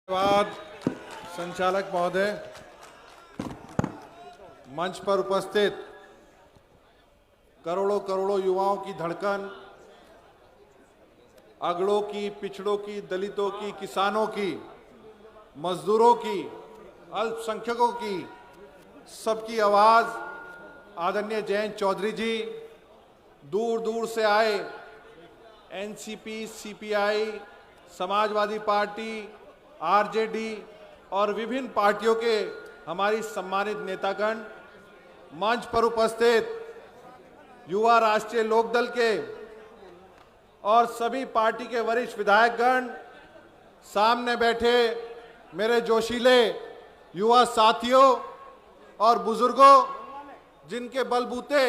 धन्यवाद संचालक महोदय। मंच पर उपस्थित करोड़ों करोड़ों युवाओं की धड़कन, अगड़ों की, पिछड़ों की, दलितों की, किसानों की, मजदूरों की, अल्पसंख्यकों की, सबकी आवाज आदरणीय जयंत चौधरी जी, दूर दूर से आए NCP, CPI, Samajwadi party, RJD और विभिन्न पार्टियों के हमारी सम्मानित नेतागण, मंच पर उपस्थित युवा राष्ट्रीय लोकदल के और सभी पार्टी के वरिष्ठ विधायकगण, सामने बैठे मेरे जोशीले युवा साथियों और बुजुर्गों, जिनके बलबूते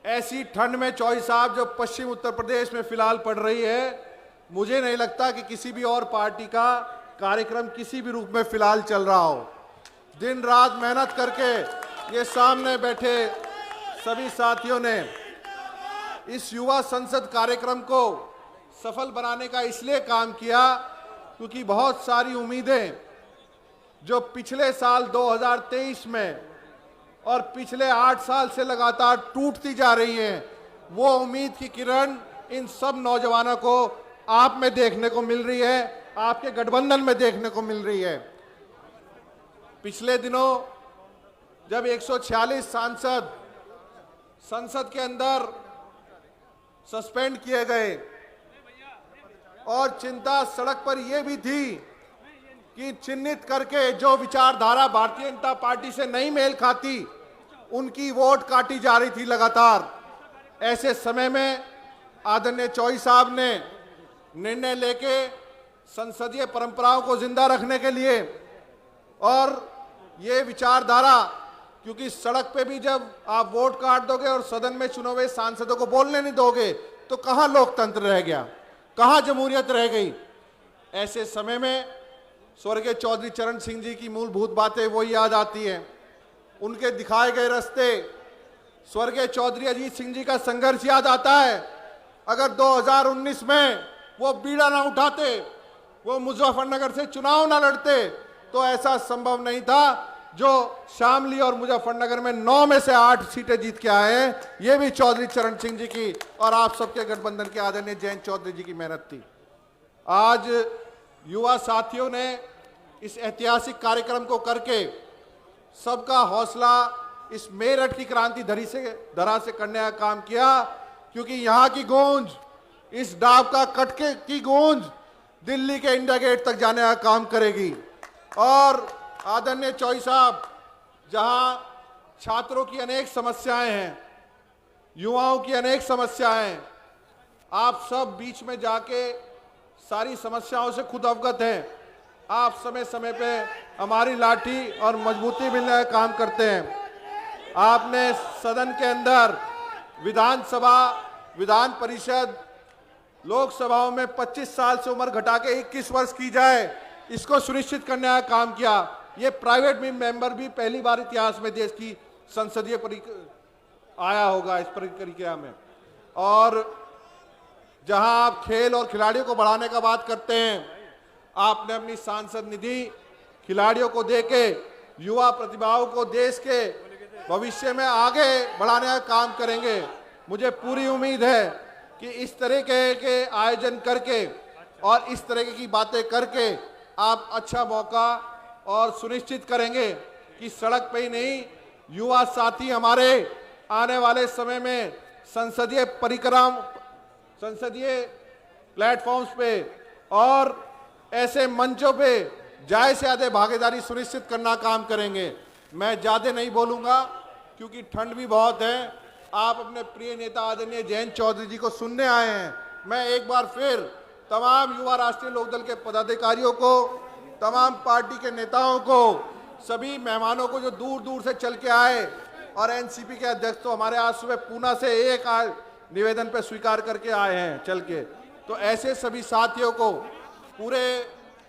ऐसी ठंड में चौई साहब जो पश्चिम उत्तर प्रदेश में फिलहाल पड़ रही है, मुझे नहीं लगता कि किसी भी और पार्टी का कार्यक्रम किसी भी रूप में फिलहाल चल रहा हो। दिन रात मेहनत करके ये सामने बैठे सभी साथियों ने इस युवा संसद कार्यक्रम को सफल बनाने का इसलिए काम किया क्योंकि बहुत सारी उम्मीदें जो पिछले साल 2023 में और पिछले 8 साल से लगातार टूटती जा रही हैं, वो उम्मीद की किरण इन सब नौजवानों को आप में देखने को मिल रही है, आपके गठबंधन में देखने को मिल रही है। पिछले दिनों जब 146 सांसद संसद के अंदर सस्पेंड किए गए और चिंता सड़क पर यह भी थी कि चिन्हित करके जो विचारधारा भारतीय जनता पार्टी से नहीं मेल खाती, उनकी वोट काटी जा रही थी लगातार। ऐसे समय में आदरणीय चौई साहब ने निर्णय लेके संसदीय परंपराओं को जिंदा रखने के लिए और ये विचारधारा, क्योंकि सड़क पे भी जब आप वोट काट दोगे और सदन में चुने हुए सांसदों को बोलने नहीं दोगे तो कहां लोकतंत्र रह गया, कहां जमहूरियत रह गई। ऐसे समय में स्वर्गीय चौधरी चरण सिंह जी की मूलभूत बातें वो याद आती हैं, उनके दिखाए गए रास्ते। स्वर्गीय चौधरी अजीत सिंह जी का संघर्ष याद आता है। अगर 2019 में वो बीड़ा ना उठाते, वो मुजफ्फरनगर से चुनाव ना लड़ते, तो ऐसा संभव नहीं था जो शामली और मुजफ्फरनगर में 9 में से 8 सीटें जीत के आए हैं। ये भी चौधरी चरण सिंह जी की और आप सबके गठबंधन के आदरणीय जयंत चौधरी जी की मेहनत थी। आज युवा साथियों ने इस ऐतिहासिक कार्यक्रम को करके सबका हौसला इस मेरठ की क्रांति धरा से करने का काम किया, क्योंकि यहाँ की गूंज, इस डाब का कटके की गूंज दिल्ली के इंडिया गेट तक जाने का काम करेगी। और आदरणीय चौई साहब, जहां छात्रों की अनेक समस्याएं हैं, युवाओं की अनेक समस्याएं हैं, आप सब बीच में जाके सारी समस्याओं से खुद अवगत हैं। आप समय समय पे हमारी लाठी और मजबूती मिलने का काम करते हैं। आपने सदन के अंदर विधानसभा, विधान परिषद, लोकसभाओं में 25 साल से उम्र घटा के 21 वर्ष की जाए, इसको सुनिश्चित करने का काम किया। ये प्राइवेट मेंबर भी पहली बार इतिहास में देश की संसदीय आया होगा इस प्रक्रिया में। और जहां आप खेल और खिलाड़ियों को बढ़ाने का बात करते हैं, आपने अपनी सांसद निधि खिलाड़ियों को देके युवा प्रतिभाओं को देश के भविष्य में आगे बढ़ाने का काम करेंगे। मुझे पूरी उम्मीद है कि इस तरह के आयोजन करके और इस तरह की बातें करके आप अच्छा मौका और सुनिश्चित करेंगे कि सड़क पे ही नहीं, युवा साथी हमारे आने वाले समय में संसदीय प्लेटफॉर्म्स पे और ऐसे मंचों पे ज्यादा से ज्यादा भागीदारी सुनिश्चित करना काम करेंगे। मैं ज्यादा नहीं बोलूंगा क्योंकि ठंड भी बहुत है। आप अपने प्रिय नेता आदरणीय जयंत चौधरी जी को सुनने आए हैं। मैं एक बार फिर तमाम युवा राष्ट्रीय लोकदल के पदाधिकारियों को, तमाम पार्टी के नेताओं को, सभी मेहमानों को जो दूर दूर से चल के आए, और एनसीपी के अध्यक्ष तो हमारे आज सुबह पूना से एक निवेदन पे स्वीकार करके आए हैं चल के, तो ऐसे सभी साथियों को, पूरे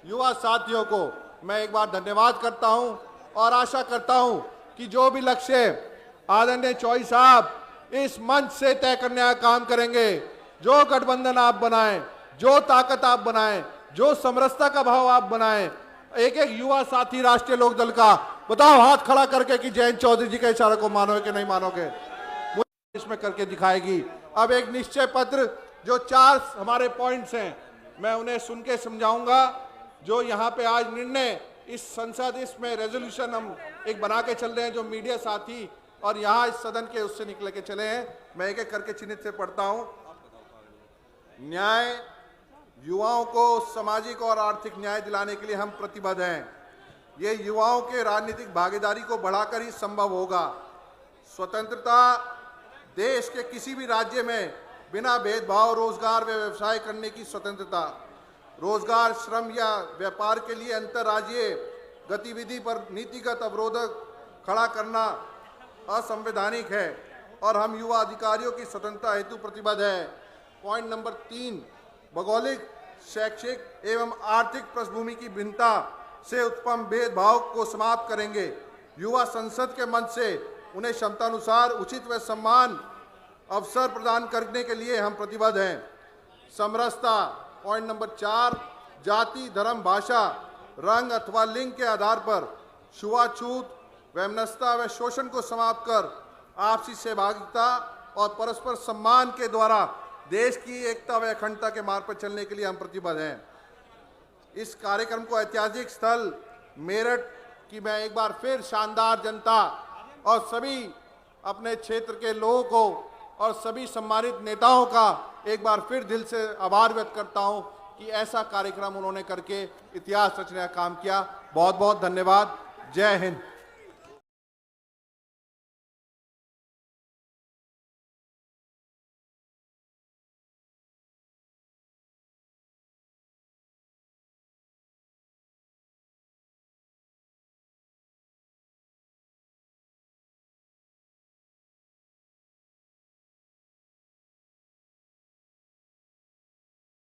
युवा साथियों को मैं एक बार धन्यवाद करता हूं और आशा करता हूं कि जो भी लक्ष्य आदरणीय चौई साहब इस मंच से तय करने का काम करेंगे, जो गठबंधन आप बनाएं, जो ताकत आप बनाएं, जो समरसता का भाव आप बनाएं, एक एक युवा साथी राष्ट्रीय लोक दल का बताओ हाथ खड़ा करके कि जयंत चौधरी जी के इशारे को मानोगे कि नहीं मानोगे, मुझे इसमें करके दिखाएगी। अब एक निश्चय पत्र जो 4 हमारे पॉइंट्स हैं, मैं उन्हें सुन के समझाऊंगा। जो यहाँ पे आज निर्णय इस संसद इसमें रेजोल्यूशन हम एक बना के चल रहे हैं, जो मीडिया साथी और यहाँ इस सदन के उससे निकल के चले हैं, मैं एक एक करके चिन्हित से पढ़ता हूं। न्याय, युवाओं को सामाजिक और आर्थिक न्याय दिलाने के लिए हम प्रतिबद्ध हैं। ये युवाओं के राजनीतिक भागीदारी को बढ़ाकर ही संभव होगा। स्वतंत्रता, देश के किसी भी राज्य में बिना भेदभाव रोजगार व व्यवसाय करने की स्वतंत्रता, रोजगार, श्रम या व्यापार के लिए अंतर्राज्यीय गतिविधि पर नीतिगत अवरोध खड़ा करना असंवैधानिक है और हम युवा अधिकारियों की स्वतंत्रता हेतु प्रतिबद्ध है। पॉइंट नंबर 3, भौगोलिक, शैक्षिक एवं आर्थिक पृष्ठभूमि की भिन्नता से उत्पन्न भेदभाव को समाप्त करेंगे। युवा संसद के मंच से उन्हें क्षमतानुसार उचित व सम्मान अवसर प्रदान करने के लिए हम प्रतिबद्ध हैं। समरसता, पॉइंट नंबर 4, जाति, धर्म, भाषा, रंग अथवा लिंग के आधार पर छुआछूत, वैमनस्यता व शोषण को समाप्त कर आपसी सहभागिता और परस्पर सम्मान के द्वारा देश की एकता व अखंडता के मार्ग पर चलने के लिए हम प्रतिबद्ध हैं। इस कार्यक्रम को ऐतिहासिक स्थल मेरठ की मैं एक बार फिर शानदार जनता और सभी अपने क्षेत्र के लोगों को और सभी सम्मानित नेताओं का एक बार फिर दिल से आभार व्यक्त करता हूं कि ऐसा कार्यक्रम उन्होंने करके इतिहास रचने का काम किया। बहुत बहुत धन्यवाद। जय हिंद।